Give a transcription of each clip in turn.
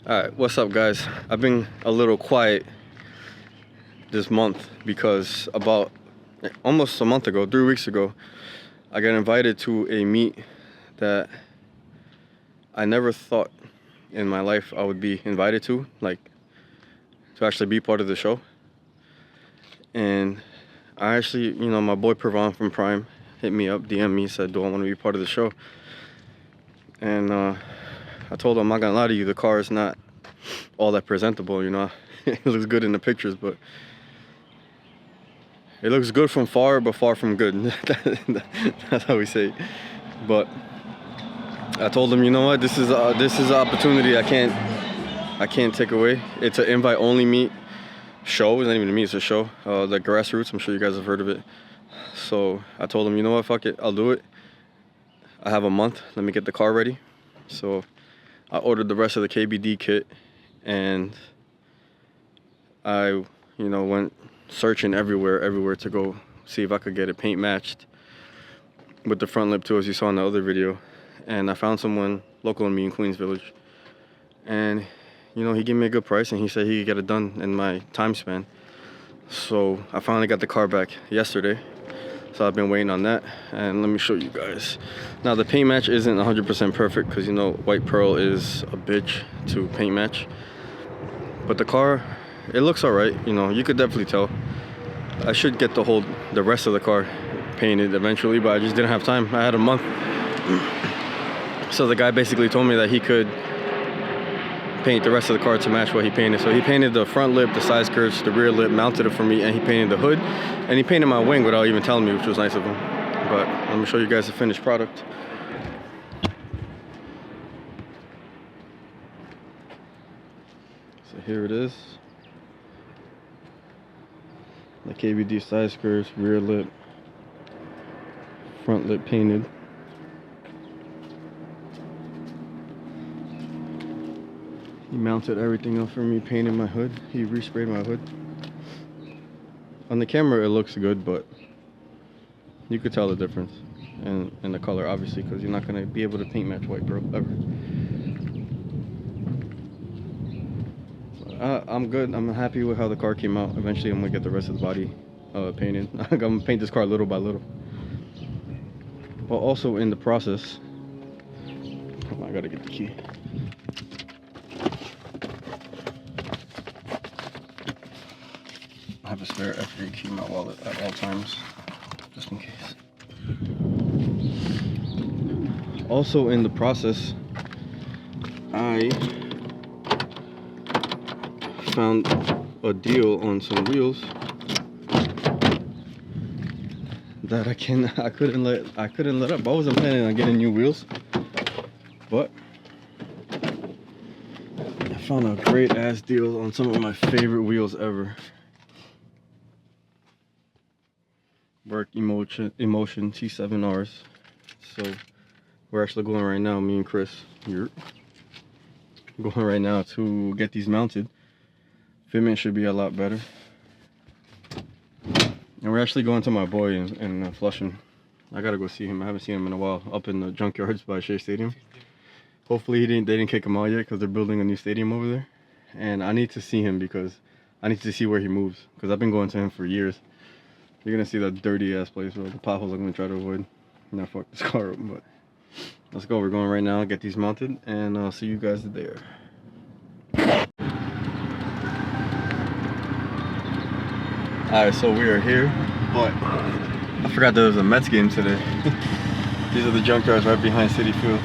Alright, what's up guys? I've been a little quiet this month because about almost a month ago, 3 weeks ago, I got invited to a meet that I never thought in my life I would be invited to, like to actually be part of the show. And I actually, you know, my boy Pervon from Prime hit me up, DM me, said, do I want to be part of the show? And I told him, I'm not gonna lie to you, the car is not all that presentable, you know. It looks good in the pictures, but it looks good from far, but far from good. That's how we say it. But I told him, you know what, this is an opportunity I can't take away. It's an invite only meet show. It's not even a meet, it's a show. The Grassroots, I'm sure you guys have heard of it. So I told him, you know what, fuck it, I'll do it. I have a month, let me get the car ready. So I ordered the rest of the KBD kit, and I, you know, went searching everywhere to go see if I could get it paint matched with the front lip too, as you saw in the other video. And I found someone local to me in Queens Village, and you know, he gave me a good price and he said he could get it done in my time span. So I finally got the car back yesterday, so I've been waiting on that. And let me show you guys. Now the paint match isn't 100% perfect because, you know, white pearl is a bitch to paint match, but the car, it looks all right. You know, you could definitely tell. I should get the rest of the car painted eventually, but I just didn't have time. I had a month. So the guy basically told me that he could paint the rest of the car to match what he painted. So he painted the front lip, the side skirts, the rear lip, mounted it for me, and he painted the hood, and he painted my wing without even telling me, which was nice of him. But let me show you guys the finished product. So here it is. The KBD side skirts, rear lip, front lip painted. He mounted everything up for me, painted my hood. He resprayed my hood. On the camera it looks good, but you could tell the difference in the color, obviously, because you're not going to be able to paint match white pearl ever. I'm good. I'm happy with how the car came out. Eventually I'm going to get the rest of the body painted. I'm going to paint this car little by little. But also in the process, oh, I got to get the key. I have a spare F3 key in my wallet at all times, just in case. Also in the process, I found a deal on some wheels that I couldn't let up. I wasn't planning on getting new wheels, but I found a great ass deal on some of my favorite wheels ever. Work Emotion T7Rs. So we're actually going right now, me and Chris, going right now to get these mounted. Fitment should be a lot better. And we're actually going to my boy in Flushing. I gotta go see him. I haven't seen him in a while, up in the junkyards by Shea Stadium. Hopefully they didn't kick him out yet, because they're building a new stadium over there. And I need to see him because I need to see where he moves, because I've been going to him for years. You're gonna see that dirty ass place, bro. The potholes I'm gonna try to avoid. Not fuck this car up, but let's go. We're going right now, get these mounted, and I'll see you guys there. Alright, so we are here, but I forgot there was a Mets game today. These are the junkyards right behind Citi Field.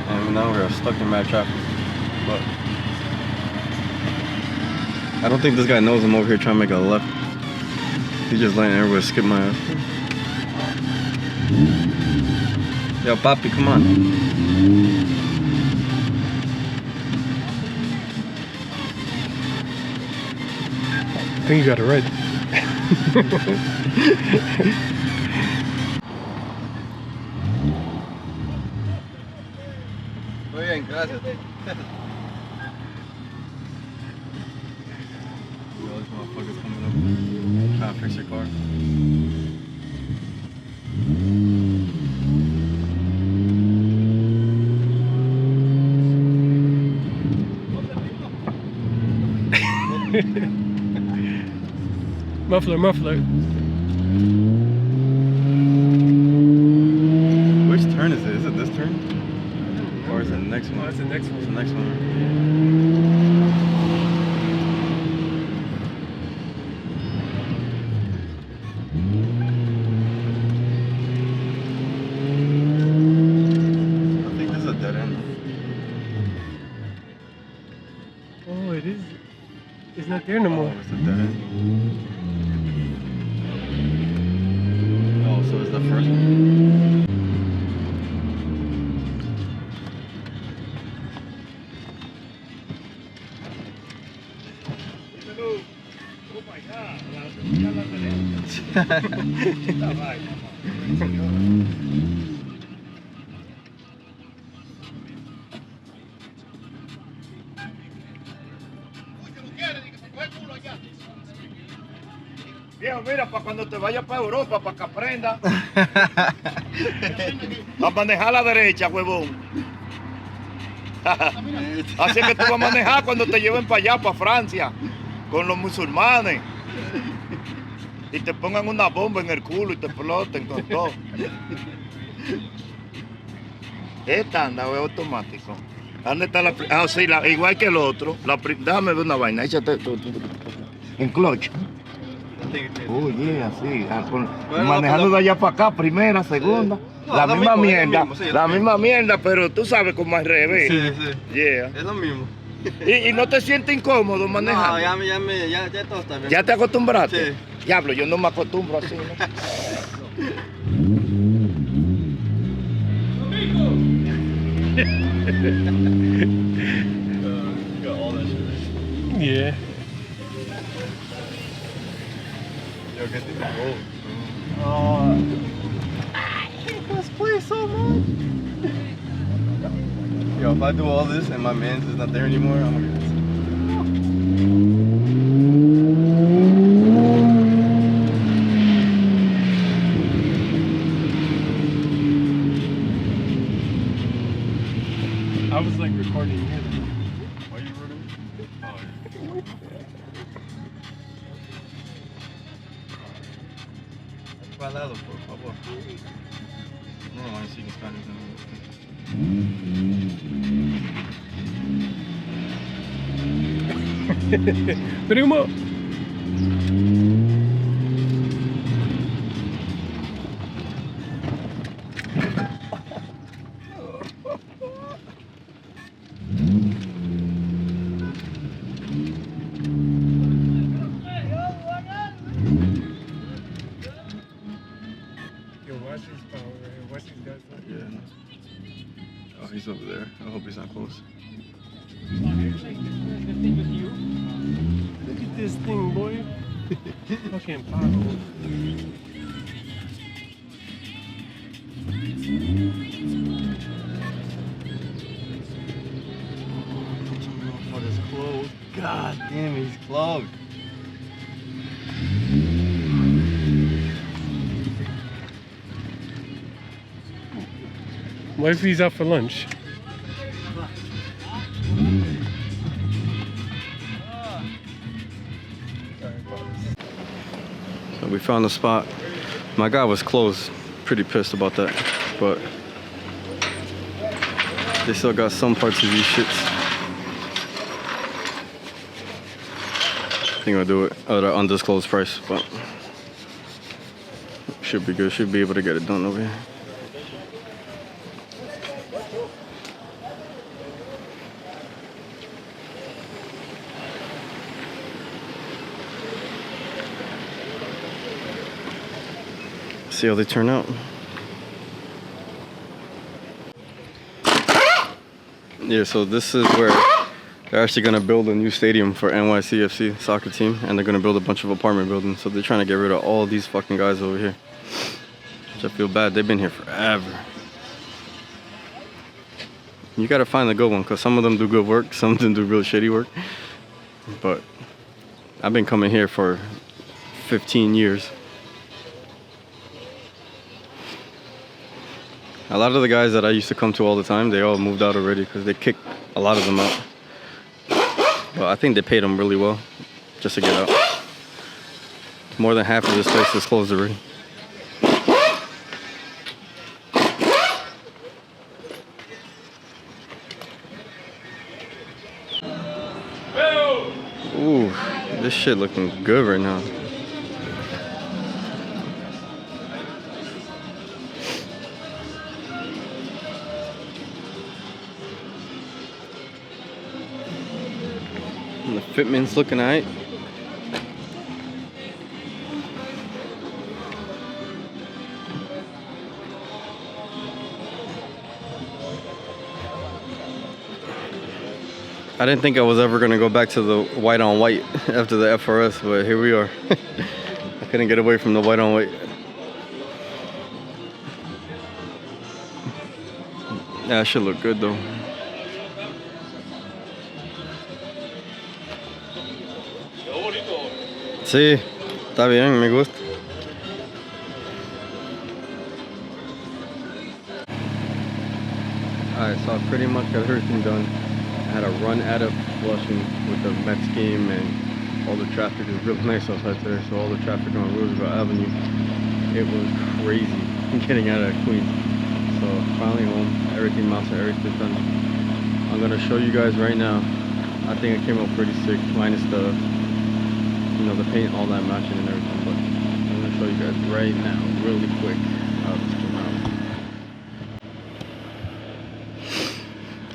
And now we're stuck in mad traffic. But I don't think this guy knows I'm over here trying to make a left. He's just letting everybody skip my ass. Yo, Papi, come on. I think you got it right. Muy bien, gracias. All these motherfuckers coming up trying to fix your car. Muffler, muffler. Which turn is it? Is it this turn? Or is it the next one? Oh, it's the next one. It's the next one. I think this is a dead end. Oh, it is. It's not there no more. Oh, it's a dead end. Oh, so it's the first one? Viejo, mira, para cuando te vayas para Europa, para que aprendas a manejar a la derecha, huevón. Así que tú vas a manejar cuando te lleven para allá, para Francia, con los musulmanes. Y te pongan una bomba en el culo y te exploten con todo. Esta anda, es automático. ¿Dónde está la? Ah, sí, igual que el otro. Déjame ver una vaina, échate en clutch. Oye, así, manejando de allá para acá, primera, segunda, No, la lo misma mismo, mierda, sí, la misma mierda, pero tú sabes cómo al revés. Sí, sí. Yeah. Es lo mismo. ¿Y no te sientes incómodo manejando? No, ya todo está bien. ¿Ya te acostumbraste? Sí. Diablo, yo no me acostumbro así, ¿no? Got all that shit. Yeah. Yo, get these gold. I hate this place so much. Yo, if I do all this and my man's is not there anymore, I'm gonna get I was like recording here. Why are you running? Oh, yeah. Para lado, por favor. No lo van a decir en Spanish. Primo. Yo, watch his power, right? Watch these guys. Yeah. Oh, he's over there. I hope he's not close. Look at this thing, boy. Fucking pothole. Motherfucker's closed. God damn, he's closed. What if he's out for lunch? So we found a spot. My guy was closed. Pretty pissed about that. But they still got some parts of these shits. I think I'll do it at an undisclosed price, but should be good. Should be able to get it done over here. See how they turn out. Yeah, so this is where they're actually gonna build a new stadium for NYCFC soccer team, and they're gonna build a bunch of apartment buildings. So they're trying to get rid of all these fucking guys over here. Which I feel bad. They've been here forever. You gotta find the good one, cause some of them do good work, some of them do real shitty work. But I've been coming here for 15 years. A lot of the guys that I used to come to all the time, they all moved out already because they kicked a lot of them out. But I think they paid them really well just to get out. More than half of this place is closed already. Ooh, this shit looking good right now. And the fitment's looking alright. I didn't think I was ever gonna go back to the white on white after the FRS, but here we are. I couldn't get away from the white on white. Yeah, it should look good though. Sí, está bien, me gusta. Alright, so I pretty much got everything done. I had a run out of Flushing with the Mets game, and all the traffic is really nice outside today, so all the traffic on Roosevelt Avenue, it was crazy getting out of Queens. So finally home, everything mounted, everything's done. I'm gonna show you guys right now. I think it came out pretty sick, minus the, you know, the paint, all that matching and everything, but I'm gonna show you guys right now, really quick, how this came out.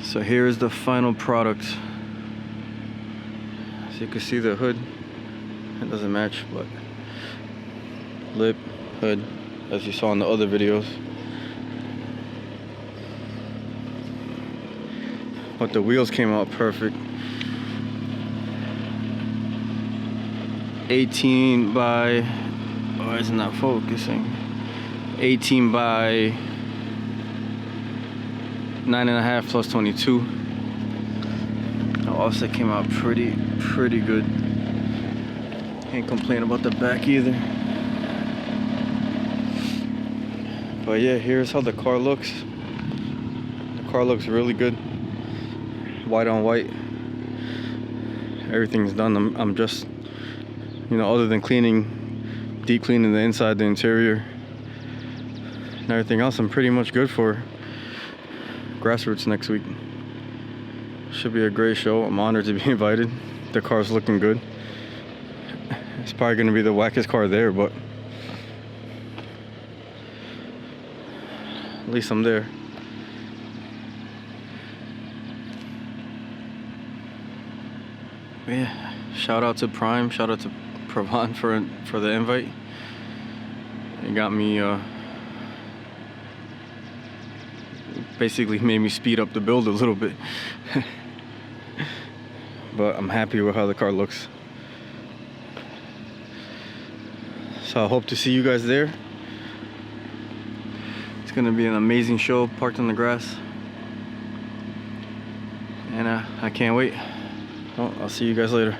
So here's the final product. So you can see the hood, it doesn't match, but lip, hood, as you saw in the other videos. But the wheels came out perfect. 18 by, oh, it's not focusing. 18 by 9.5 plus 22. The offset came out pretty good. Can't complain about the back either. But yeah, here's how the car looks. The car looks really good. White on white. Everything's done. I'm just, you know, other than cleaning, deep cleaning the inside, the interior, and everything else, I'm pretty much good for Grassroots next week. Should be a great show. I'm honored to be invited. The car's looking good. It's probably gonna be the wackest car there, but at least I'm there. Yeah, shout out to Prime, shout out to Pravan for the invite. It got me basically made me speed up the build a little bit. But I'm happy with how the car looks. So I hope to see you guys there. It's gonna be an amazing show, parked on the grass. And I can't wait. Well, I'll see you guys later.